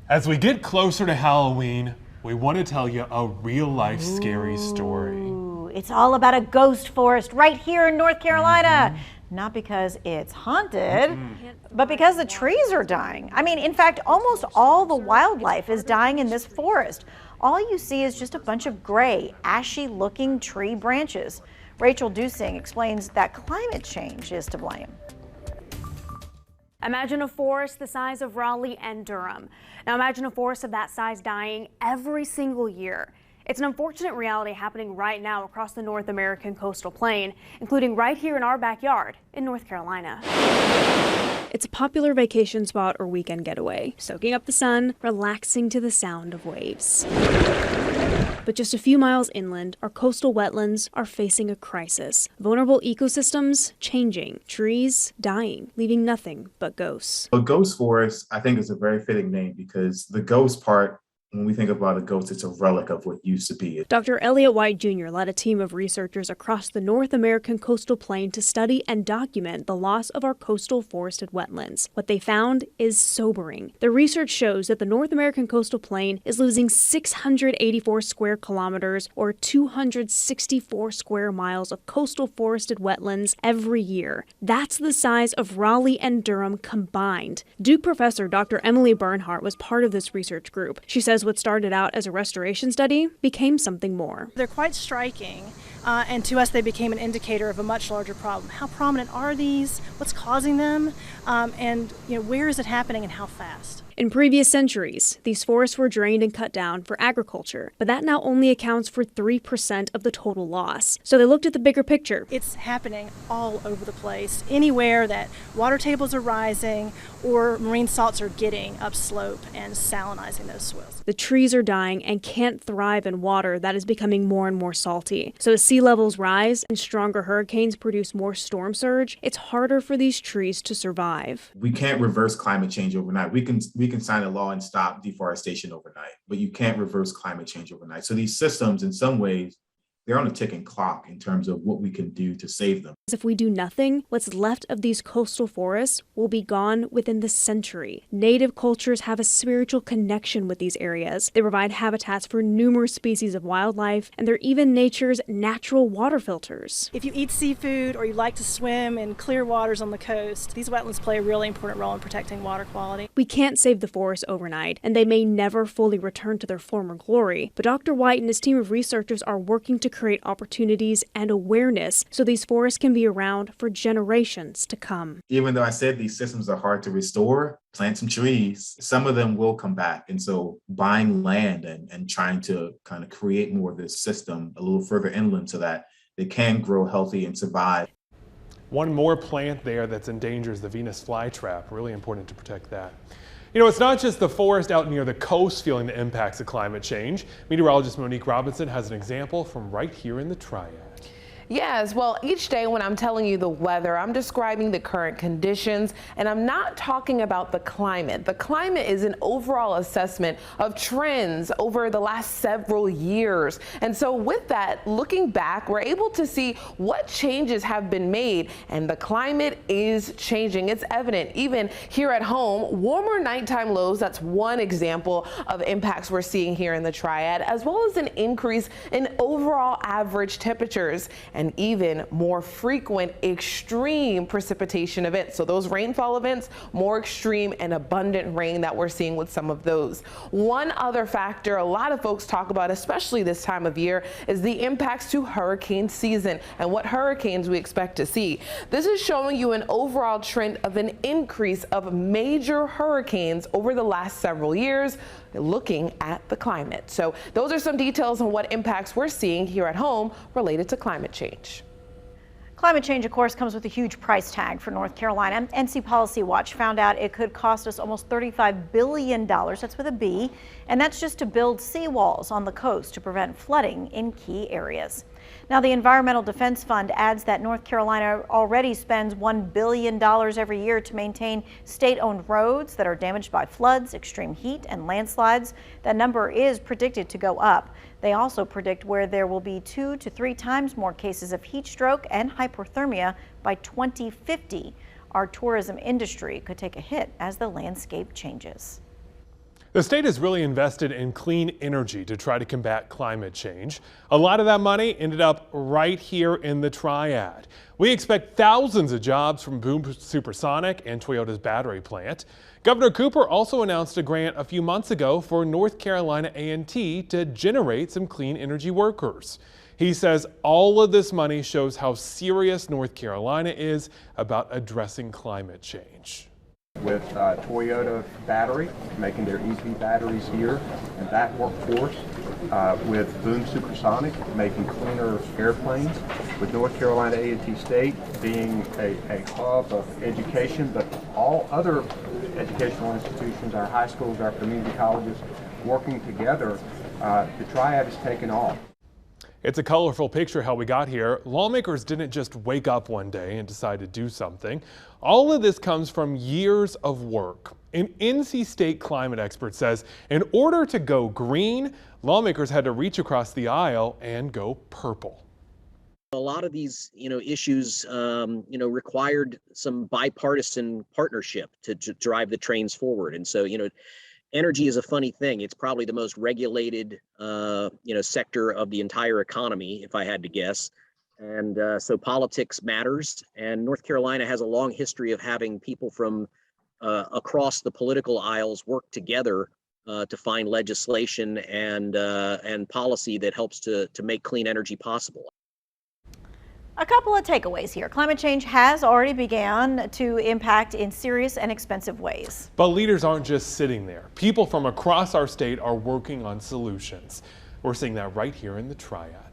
As we get closer to Halloween, we want to tell you a real-life scary story. Ooh, it's all about a ghost forest right here in North Carolina. Not because it's haunted, but because the trees are dying. I mean, in fact, almost all the wildlife is dying in this forest. All you see is just a bunch of gray, ashy-looking tree branches. Rachel Dusing explains that climate change is to blame. Imagine a forest the size of Raleigh and Durham. Now imagine a forest of that size dying every single year. It's an unfortunate reality happening right now across the North American coastal plain, including right here in our backyard in North Carolina. It's a popular vacation spot or weekend getaway, soaking up the sun, relaxing to the sound of waves. But just a few miles inland, our coastal wetlands are facing a crisis. Vulnerable ecosystems changing, trees dying, leaving nothing but ghosts. A ghost forest, I think, is a very fitting name because the ghost part, when we think about a ghost, it's a relic of what used to be. Dr. Elliott White Jr. led a team of researchers across the North American coastal plain to study and document the loss of our coastal forested wetlands. What they found is sobering. The research shows that the North American coastal plain is losing 684 square kilometers or 264 square miles of coastal forested wetlands every year. That's the size of Raleigh and Durham combined. Duke professor Dr. Emily Bernhardt was part of this research group. She says what started out as a restoration study became something more. They're quite striking, and to us they became an indicator of a much larger problem. How prominent are these? What's causing them? And where is it happening and how fast? In previous centuries, these forests were drained and cut down for agriculture, but that now only accounts for 3% of the total loss. So they looked at the bigger picture. It's happening all over the place. Anywhere that water tables are rising or marine salts are getting upslope and salinizing those soils. The trees are dying and can't thrive in water that is becoming more and more salty. So as sea levels rise and stronger hurricanes produce more storm surge, it's harder for these trees to survive. We can't reverse climate change overnight. We can sign a law and stop deforestation overnight, but you can't reverse climate change overnight. So these systems, in some ways, they're on a ticking clock in terms of what we can do to save them. If we do nothing, what's left of these coastal forests will be gone within the century. Native cultures have a spiritual connection with these areas. They provide habitats for numerous species of wildlife, and they're even nature's natural water filters. If you eat seafood or you like to swim in clear waters on the coast, these wetlands play a really important role in protecting water quality. We can't save the forests overnight, and they may never fully return to their former glory. But Dr. White and his team of researchers are working to create opportunities and awareness so these forests can be around for generations to come. Even though I said these systems are hard to restore, plant some trees, some of them will come back. And so buying land and trying to kind of create more of this system a little further inland so that they can grow healthy and survive. One more plant there that's in danger is the Venus flytrap. Really important to protect that. You know, it's not just the forest out near the coast feeling the impacts of climate change. Meteorologist Monique Robinson has an example from right here in the Triad. Yes, well, each day when I'm telling you the weather, I'm describing the current conditions, and I'm not talking about the climate. The climate is an overall assessment of trends over the last several years. And so with that, looking back, we're able to see what changes have been made, and the climate is changing. It's evident even here at home. Warmer nighttime lows, that's one example of impacts we're seeing here in the Triad, as well as an increase in overall average temperatures, and even more frequent extreme precipitation events. So those rainfall events, more extreme and abundant rain that we're seeing with some of those. One other factor a lot of folks talk about, especially this time of year, is the impacts to hurricane season and what hurricanes we expect to see. This is showing you an overall trend of an increase of major hurricanes over the last several years, looking at the climate. So those are some details on what impacts we're seeing here at home related to climate change. Climate change, of course, comes with a huge price tag for North Carolina. NC Policy Watch found out it could cost us almost $35 billion, that's with a B, and that's just to build seawalls on the coast to prevent flooding in key areas. Now, the Environmental Defense Fund adds that North Carolina already spends $1 billion every year to maintain state-owned roads that are damaged by floods, extreme heat, and landslides. That number is predicted to go up. They also predict where there will be 2 to 3 times more cases of heat stroke and hypothermia by 2050. Our tourism industry could take a hit as the landscape changes. The state has really invested in clean energy to try to combat climate change. A lot of that money ended up right here in the Triad. We expect thousands of jobs from Boom Supersonic and Toyota's battery plant. Governor Cooper also announced a grant a few months ago for North Carolina A&T to generate some clean energy workers. He says all of this money shows how serious North Carolina is about addressing climate change. With Toyota battery, making their EV batteries here, and that workforce, with Boom Supersonic, making cleaner airplanes, with North Carolina A&T State being a hub of education, but all other educational institutions, our high schools, our community colleges, working together, the Triad has taken off. It's a colorful picture how we got here. Lawmakers didn't just wake up one day and decide to do something. All of this comes from years of work. An NC State climate expert says in order to go green, lawmakers had to reach across the aisle and go purple. A lot of these, issues, required some bipartisan partnership to drive the trains forward. And so, energy is a funny thing. It's probably the most regulated, sector of the entire economy, if I had to guess. And so politics matters. And North Carolina has a long history of having people from across the political aisles work together to find legislation and policy that helps to make clean energy possible. A couple of takeaways here. Climate change has already begun to impact in serious and expensive ways. But leaders aren't just sitting there. People from across our state are working on solutions. We're seeing that right here in the Triad.